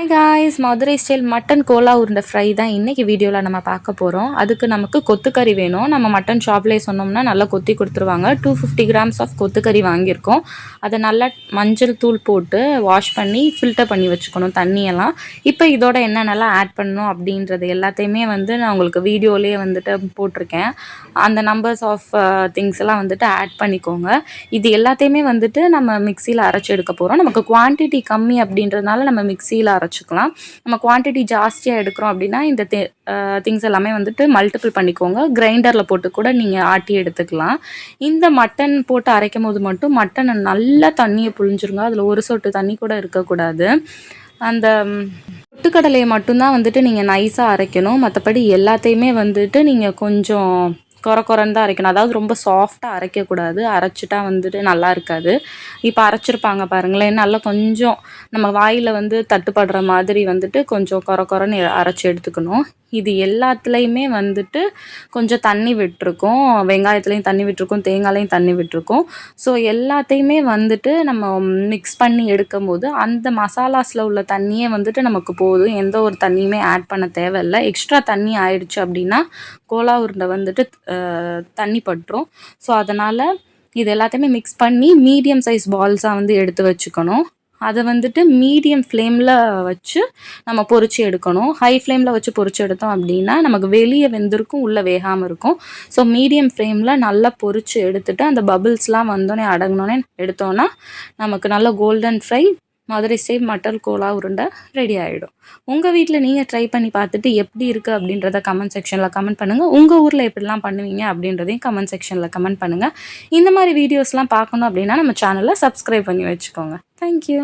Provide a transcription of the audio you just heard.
Hi guys, Madurai style mutton கோலா உருண்டை fry தான் இன்றைக்கி வீடியோவில் நம்ம பார்க்க போகிறோம். அதுக்கு நமக்கு கொத்துக்கறி வேணும். நம்ம மட்டன் ஷாப்லேயே சொன்னோம்னா நல்லா கொத்தி கொடுத்துருவாங்க. 250 கிராம்ஸ் ஆஃப் கொத்துக்கறி வாங்கியிருக்கோம். அதை நல்லா மஞ்சள் தூள் போட்டு வாஷ் பண்ணி ஃபில்டர் பண்ணி வச்சுக்கணும் தண்ணியெல்லாம். இப்போ இதோட என்னென்னலாம் ஆட் பண்ணணும் அப்படின்றது எல்லாத்தையுமே நான் உங்களுக்கு வீடியோலேயே போட்டிருக்கேன். அந்த நம்பர்ஸ் ஆஃப் திங்ஸ் எல்லாம் ஆட் பண்ணிக்கோங்க. இது எல்லாத்தையுமே நம்ம மிக்சியில் அரைச்சி எடுக்க போகிறோம். நமக்கு குவான்டிட்டி கம்மி அப்படின்றதுனால நம்ம மிக்சியில் அரைச்சிக்கலாம். நம்ம குவான்டிட்டி ஜாஸ்தியாக எடுக்கிறோம் அப்படின்னா இந்த திங்ஸ் எல்லாமே மல்டிபிள் பண்ணிக்கோங்க. கிரைண்டரில் போட்டு கூட நீங்கள் ஆட்டி எடுத்துக்கலாம். இந்த மட்டன் போட்டு அரைக்கும் போது மட்டும் மட்டனை நல்லா தண்ணியை புழிஞ்சிருங்க. அதில் ஒரு சொட்டு தண்ணி கூட இருக்கக்கூடாது. அந்த பொட்டுக்கடலையை மட்டும்தான் நீங்கள் நைஸாக அரைக்கணும். மற்றபடி எல்லாத்தையுமே நீங்கள் கொஞ்சம் கொரன்னு தான் அரைக்கணும். அதாவது ரொம்ப சாஃப்டாக அரைக்கக்கூடாது. அரைச்சிட்டா நல்லா இருக்காது. இப்போ அரைச்சிருப்பாங்க பாருங்களேன், நல்லா கொஞ்சம் நம்ம வாயில் தட்டுப்படுற மாதிரி கொஞ்சம் கொரன்னு அரைச்சி எடுத்துக்கணும். இது எல்லாத்துலேயுமே கொஞ்சம் தண்ணி விட்டுருக்கோம். வெங்காயத்துலேயும் தண்ணி விட்டுருக்கோம், தேங்காய்லையும் தண்ணி விட்டுருக்கோம். ஸோ எல்லாத்தையுமே நம்ம மிக்ஸ் பண்ணி எடுக்கும் போது அந்த மசாலாஸில் உள்ள தண்ணியே நமக்கு போதும். எந்த ஒரு தண்ணியுமே ஆட் பண்ண தேவையில்லை. எக்ஸ்ட்ரா தண்ணி ஆயிடுச்சு அப்படின்னா கோலா உருண்டை தண்ணி பட்டுரும். ஸோ அதனால் இது எல்லாத்தையுமே மிக்ஸ் பண்ணி மீடியம் சைஸ் பால்ஸாக எடுத்து வச்சுக்கணும். அதை மீடியம் ஃப்ளேமில் வச்சு நம்ம பொரிச்சு எடுக்கணும். ஹை ஃப்ளேமில் வச்சு பொரிச்சு எடுத்தோம் அப்படின்னா நமக்கு வெளியே வெந்திருக்கும், உள்ளே வேகாமல் இருக்கும். ஸோ மீடியம் ஃப்ளேமில் நல்லா பொரிச்சு எடுத்துகிட்டு அந்த பபிள்ஸ்லாம் வந்தோடனே அடங்கினோடனே எடுத்தோன்னா நமக்கு நல்ல golden fry Madurai style mutton கோலா உருண்டை ரெடி ஆகிடும். உங்கள் வீட்டில் நீங்கள் ட்ரை பண்ணி பார்த்துட்டு எப்படி இருக்குது அப்படின்றத கமெண்ட் செக்ஷனில் கமெண்ட் பண்ணுங்கள். உங்கள் ஊரில் எப்படிலாம் பண்ணுவீங்க அப்படின்றதையும் கமெண்ட் செக்ஷனில் கமெண்ட் பண்ணுங்கள். இந்த மாதிரி வீடியோஸ்லாம் பார்க்கணும் அப்படின்னா நம்ம சேனலை சப்ஸ்கிரைப் பண்ணி வச்சுக்கோங்க. தேங்க்யூ.